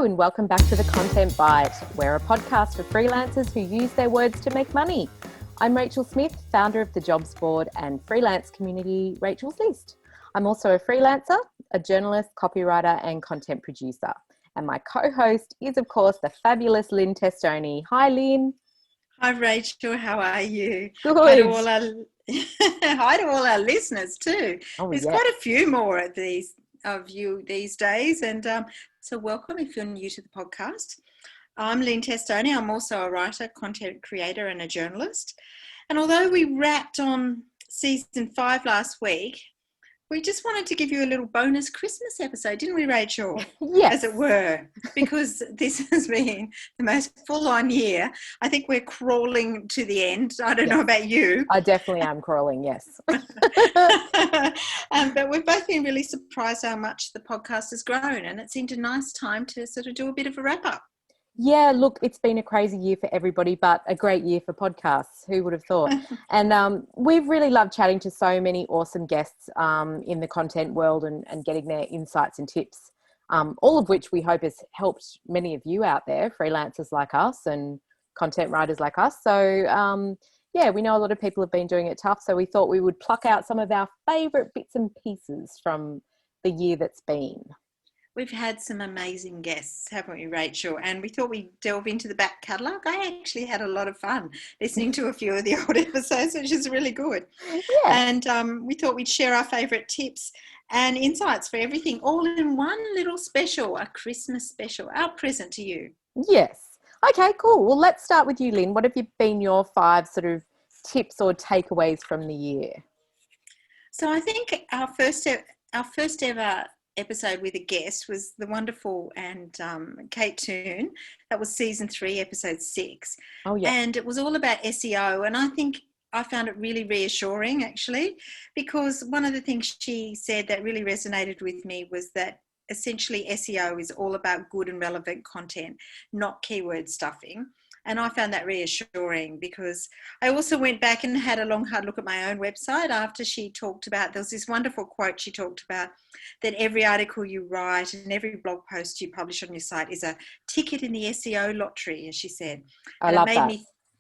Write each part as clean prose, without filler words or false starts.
and welcome back to the Content Bite. We're a podcast for freelancers who use their words to make money. I'm Rachel Smith, founder of the jobs board and freelance community Rachel's List. I'm also a freelancer, a journalist, copywriter and content producer. And my co-host is, of course, the fabulous Lynn Testoni. Hi, Lynn. Hi, Rachel. How are you? Good. Hi to all our, hi to all our listeners too. There's quite a few more of you these days. And so welcome if you're new to the podcast. I'm Lynn Testoni. I'm also a writer, content creator and a journalist. And although we wrapped on season 5 last week, we just wanted to give you a little bonus Christmas episode, didn't we, Rachel? Yes. As it were, because this has been the most full-on year. I think we're crawling to the end. I don't know about you. I definitely am crawling, yes. But we've both been really surprised how much the podcast has grown, and it seemed a nice time to sort of do a bit of a wrap-up. Yeah, look, it's been a crazy year for everybody, but a great year for podcasts. Who would have thought? And we've really loved chatting to so many awesome guests in the content world and getting their insights and tips, all of which we hope has helped many of you out there, freelancers like us and content writers like us. So, we know a lot of people have been doing it tough, so we thought we would pluck out some of our favourite bits and pieces from the year that's been. We've had some amazing guests, haven't we, Rachel? And we thought we'd delve into the back catalogue. I actually had a lot of fun listening to a few of the old episodes, which is really good. Yeah. And we thought we'd share our favourite tips and insights for everything, all in one little special, a Christmas special, our present to you. Yes. Okay, cool. Well, let's start with you, Lynn. What have been your 5 sort of tips or takeaways from the year? So I think our first ever episode with a guest was the wonderful and Kate Toon. That was season 3, episode 6. Oh yeah. And it was all about SEO, and I think I found it really reassuring actually, because one of the things she said that really resonated with me was that essentially SEO is all about good and relevant content, not keyword stuffing. And I found that reassuring, because I also went back and had a long, hard look at my own website after she talked about, there was this wonderful quote she talked about, that every article you write and every blog post you publish on your site is a ticket in the SEO lottery, as she said. I love that.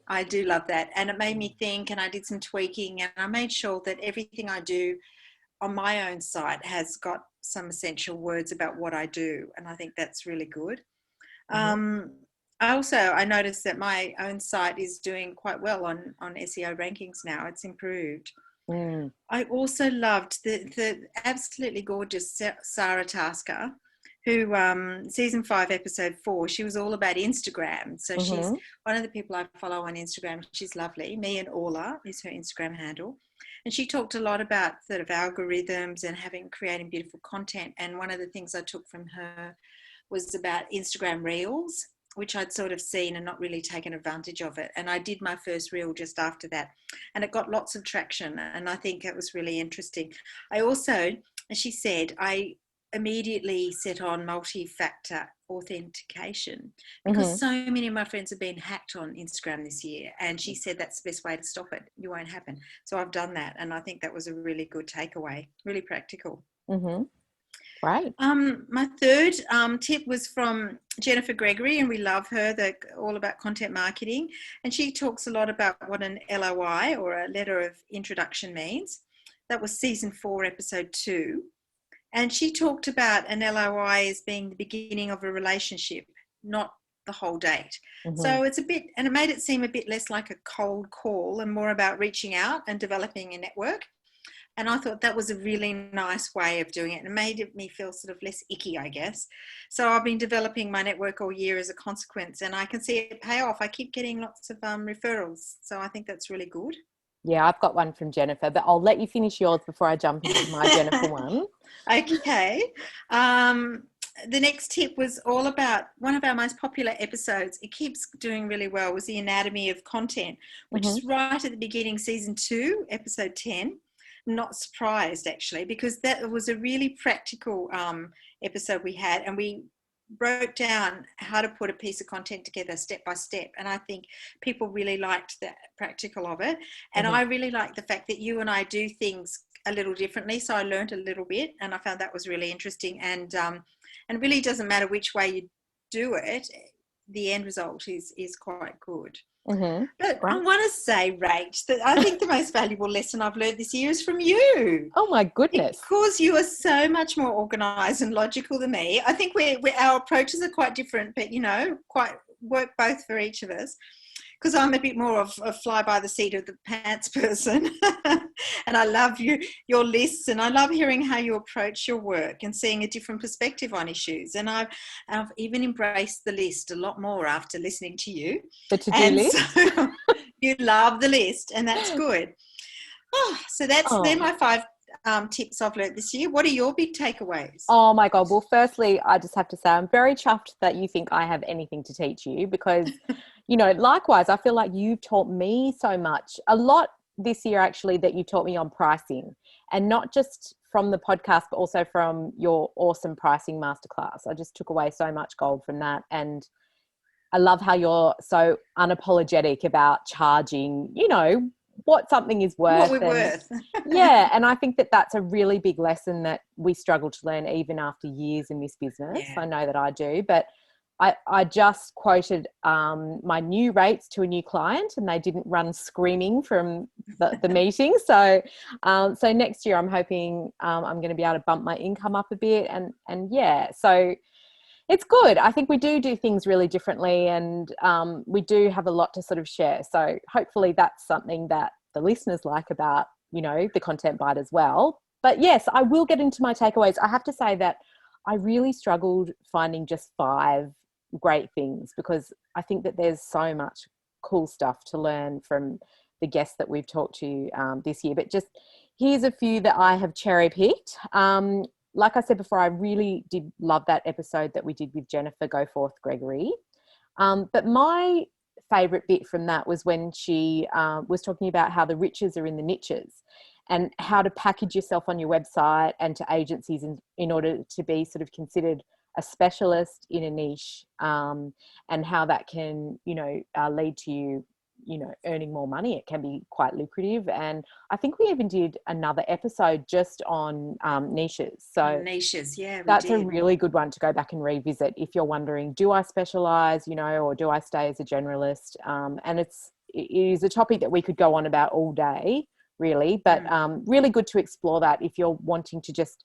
I do love that. And it made me think, and I did some tweaking, and I made sure that everything I do on my own site has got some essential words about what I do. And I think that's really good. Mm-hmm. I noticed that my own site is doing quite well on SEO rankings now. It's improved. Mm. I also loved the absolutely gorgeous Sarah Tasker, who season 5, episode 4, she was all about Instagram. So she's one of the people I follow on Instagram. She's lovely. Me and Orla is her Instagram handle. And she talked a lot about sort of algorithms and creating beautiful content. And one of the things I took from her was about Instagram Reels, which I'd sort of seen and not really taken advantage of it. And I did my first reel just after that, and it got lots of traction, and I think it was really interesting. I also, as she said, I immediately set on multi-factor authentication, because so many of my friends have been hacked on Instagram this year, and she said that's the best way to stop it. It won't happen. So I've done that, and I think that was a really good takeaway, really practical. Right. My third tip was from Jennifer Gregory, and we love her, all about content marketing. And she talks a lot about what an LOI, or a letter of introduction, means. That was season 4, episode 2. And she talked about an LOI as being the beginning of a relationship, not the whole date. So it's and it made it seem a bit less like a cold call and more about reaching out and developing a network. And I thought that was a really nice way of doing it, and it made me feel sort of less icky, I guess. So I've been developing my network all year as a consequence, and I can see it pay off. I keep getting lots of referrals. So I think that's really good. Yeah, I've got one from Jennifer, but I'll let you finish yours before I jump into my Jennifer one. Okay. The next tip was all about one of our most popular episodes. It keeps doing really well, was the anatomy of content, which is right at the beginning, season 2, episode 10. Not surprised actually, because that was a really practical episode we had, and we broke down how to put a piece of content together step by step, and I think people really liked the practical of it. And I really like the fact that you and I do things a little differently, so I learned a little bit, and I found that was really interesting. And it really doesn't matter which way you do it, the end result is quite good. Mm-hmm. But Right. I want to say, Rach, that I think the most valuable lesson I've learned this year is from you. Oh my goodness. Because you are so much more organised and logical than me. I think our approaches are quite different, but, quite work both for each of us. Because I'm a bit more of a fly by the seat of the pants person. And I love your lists, and I love hearing how you approach your work and seeing a different perspective on issues. And I've even embraced the list a lot more after listening to you. The to-do list? So you love the list, and that's good. Oh, so they're my 5 tips I've learned this year. What are your big takeaways? Oh my God. Well, firstly, I just have to say I'm very chuffed that you think I have anything to teach you because, likewise, I feel like you've taught me so much. A lot this year, actually, that you taught me on pricing, and not just from the podcast, but also from your awesome pricing masterclass. I just took away so much gold from that. And I love how you're so unapologetic about charging, what something is worth. What we're worth. Yeah. And I think that that's a really big lesson that we struggle to learn even after years in this business. Yeah. I know that I do, but I just quoted my new rates to a new client, and they didn't run screaming from the meeting. So next year I'm hoping I'm going to be able to bump my income up a bit. And yeah, so it's good. I think we do things really differently, and we do have a lot to sort of share. So hopefully that's something that the listeners like about, the Content Bite as well. But yes, I will get into my takeaways. I have to say that I really struggled finding just 5 great things, because I think that there's so much cool stuff to learn from the guests that we've talked to this year. But just here's a few that I have cherry picked. Like I said before, I really did love that episode that we did with Jennifer Goforth Gregory. But my favourite bit from that was when she was talking about how the riches are in the niches, and how to package yourself on your website and to agencies in order to be sort of considered a specialist in a niche, and how that can, lead to you, earning more money. It can be quite lucrative. And I think we even did another episode just on niches. So niches, yeah, that's a really good one to go back and revisit if you're wondering, do I specialize, or do I stay as a generalist? And it is a topic that we could go on about all day, really, but really good to explore that if you're wanting to just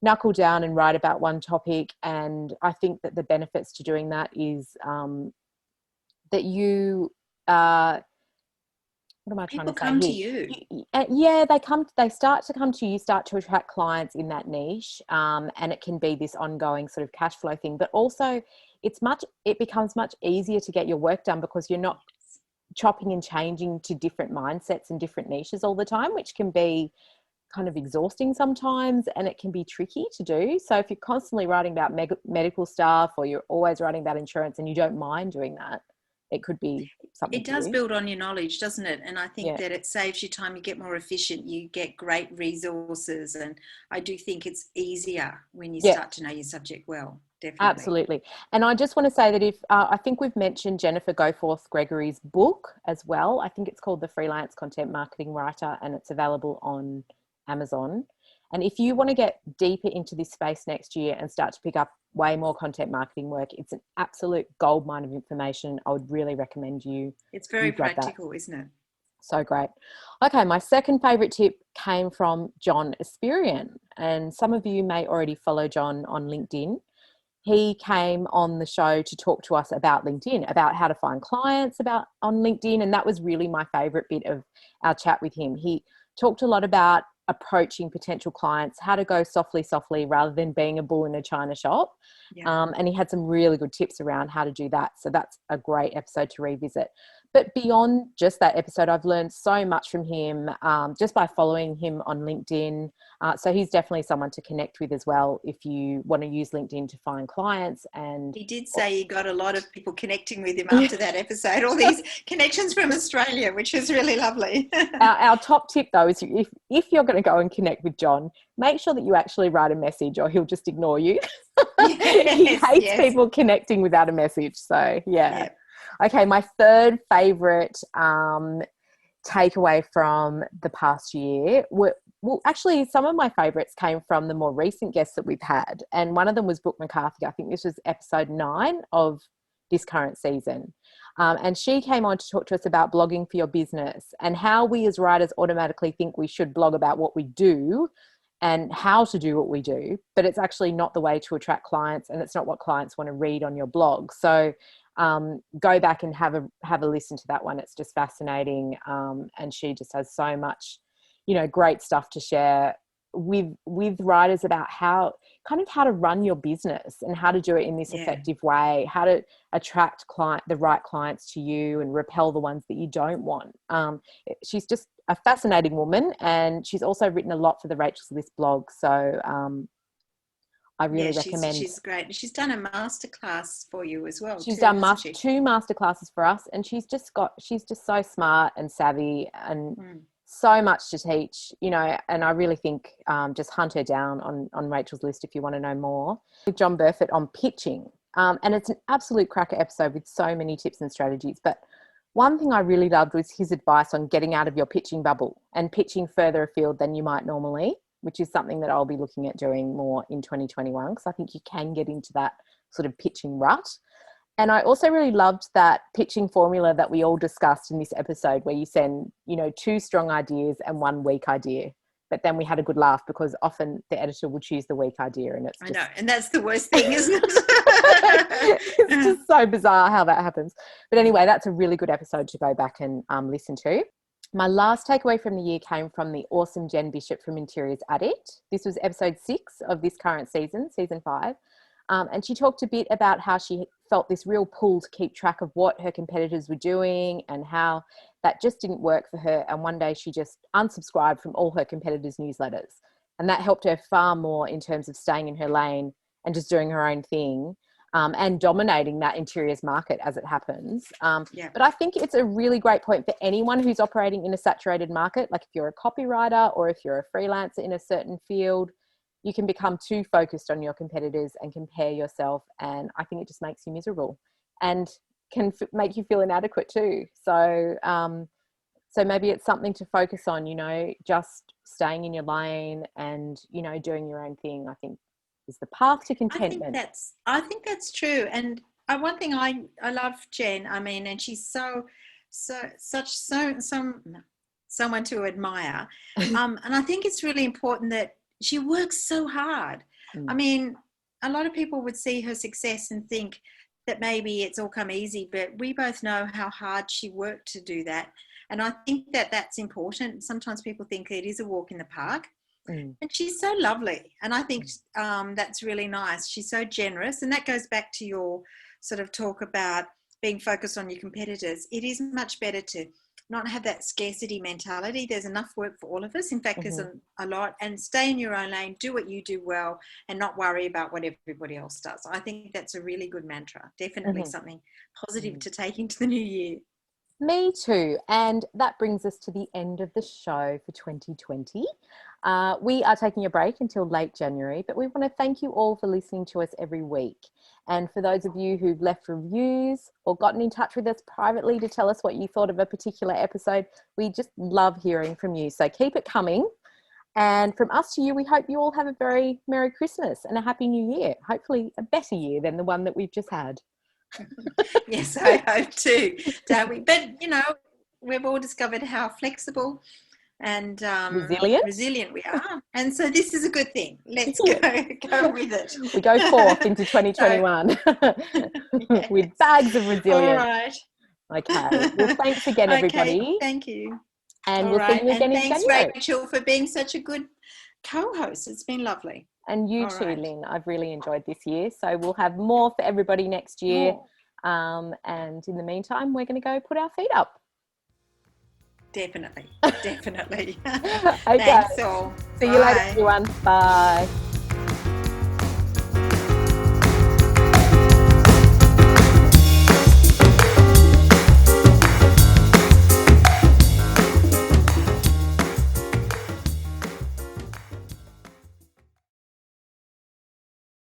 knuckle down and write about one topic. And I think that the benefits to doing that is that you what am I trying People to say come here? to you. Yeah, they start to come to you, start to attract clients in that niche, and it can be this ongoing sort of cash flow thing. But also it becomes much easier to get your work done, because you're not chopping and changing to different mindsets and different niches all the time, which can be kind of exhausting sometimes, and it can be tricky to do. So if you're constantly writing about medical stuff, or you're always writing about insurance and you don't mind doing that, it could be something. It does build on your knowledge, doesn't it? And I think that it saves you time. You get more efficient. You get great resources. And I do think it's easier when you start to know your subject well. Definitely. Absolutely. And I just want to say that if I think we've mentioned Jennifer Goforth Gregory's book as well. I think it's called The Freelance Content Marketing Writer, and it's available on Amazon. And if you want to get deeper into this space next year and start to pick up way more content marketing work, it's an absolute goldmine of information. I would really recommend you. It's very practical, isn't it? So great. Okay, my second favourite tip came from John Esperian, and some of you may already follow John on LinkedIn. He came on the show to talk to us about LinkedIn, about how to find clients on LinkedIn, and that was really my favourite bit of our chat with him. He talked a lot about approaching potential clients, how to go softly rather than being a bull in a china shop. And he had some really good tips around how to do that. So that's a great episode to revisit. But beyond just that episode, I've learned so much from him just by following him on LinkedIn. So he's definitely someone to connect with as well if you want to use LinkedIn to find clients. And he did say he got a lot of people connecting with him after that episode, all these connections from Australia, which is really lovely. Our top tip though is if you're going to go and connect with John, make sure that you actually write a message, or he'll just ignore you. He hates people connecting without a message. So yeah. Okay, my third favourite takeaway from the past year well, actually, some of my favourites came from the more recent guests that we've had. And one of them was Brooke McCarthy. I think this was episode 9 of this current season. And she came on to talk to us about blogging for your business and how we as writers automatically think we should blog about what we do and how to do what we do, but it's actually not the way to attract clients, and it's not what clients want to read on your blog. So go back and have a listen to that one. It's just fascinating. And she just has so much, great stuff to share with writers about how to run your business and how to do it in this effective way, how to attract the right clients to you and repel the ones that you don't want. She's just a fascinating woman, and she's also written a lot for the Rachel's List blog. So I really recommend. She's great. She's done a masterclass for you as well. She's done 2 masterclasses for us, and she's just so smart and savvy and so much to teach, and I really think just hunt her down on Rachel's List if you want to know more. With John Burford on pitching. And it's an absolute cracker episode with so many tips and strategies. But one thing I really loved was his advice on getting out of your pitching bubble and pitching further afield than you might normally, which is something that I'll be looking at doing more in 2021, because I think you can get into that sort of pitching rut. And I also really loved that pitching formula that we all discussed in this episode, where you send, 2 strong ideas and 1 weak idea. But then we had a good laugh because often the editor will choose the weak idea, and I know, and that's the worst thing, isn't it? It's just so bizarre how that happens. But anyway, that's a really good episode to go back and listen to. My last takeaway from the year came from the awesome Jen Bishop from Interiors Addict. This was episode 6 of this current season 5. And she talked a bit about how she felt this real pull to keep track of what her competitors were doing and how that just didn't work for her. And one day she just unsubscribed from all her competitors' newsletters. And that helped her far more in terms of staying in her lane and just doing her own thing, and dominating that interiors market as it happens. But I think it's a really great point for anyone who's operating in a saturated market. Like if you're a copywriter or if you're a freelancer in a certain field, you can become too focused on your competitors and compare yourself. And I think it just makes you miserable and can make you feel inadequate too. So, so maybe it's something to focus on, just staying in your lane and, doing your own thing, I think is the path to contentment. I think that's true. And one thing I love Jen, and she's someone to admire. And I think it's really important that she works so hard. A lot of people would see her success and think that maybe it's all come easy, but we both know how hard she worked to do that. And I think that that's important. Sometimes people think it is a walk in the park. And she's so lovely. And I think that's really nice. She's so generous. And that goes back to your sort of talk about being focused on your competitors. It is much better to not have that scarcity mentality. There's enough work for all of us. In fact, there's a lot. And stay in your own lane, do what you do well, and not worry about what everybody else does. I think that's a really good mantra. Definitely something positive to take into the new year. Me too. And that brings us to the end of the show for 2020. We are taking a break until late January, but we want to thank you all for listening to us every week. And for those of you who've left reviews or gotten in touch with us privately to tell us what you thought of a particular episode, we just love hearing from you. So keep it coming. And from us to you, we hope you all have a very Merry Christmas and a Happy New Year. Hopefully a better year than the one that we've just had. Yes, I hope too, don't we? But, we've all discovered how flexible and resilient we are. And so this is a good thing. Let's go with it. We go forth into 2021 with bags of resilience. All right. Okay. Well, thanks again, everybody. Okay, thank you. And we'll see you again in January. Thanks, Rachel, for being such a good co-host. It's been lovely. And you too, Lynn. I've really enjoyed this year. So we'll have more for everybody next year. And in the meantime, we're going to go put our feet up. Definitely. Okay. Thanks all. See you later, everyone. Bye.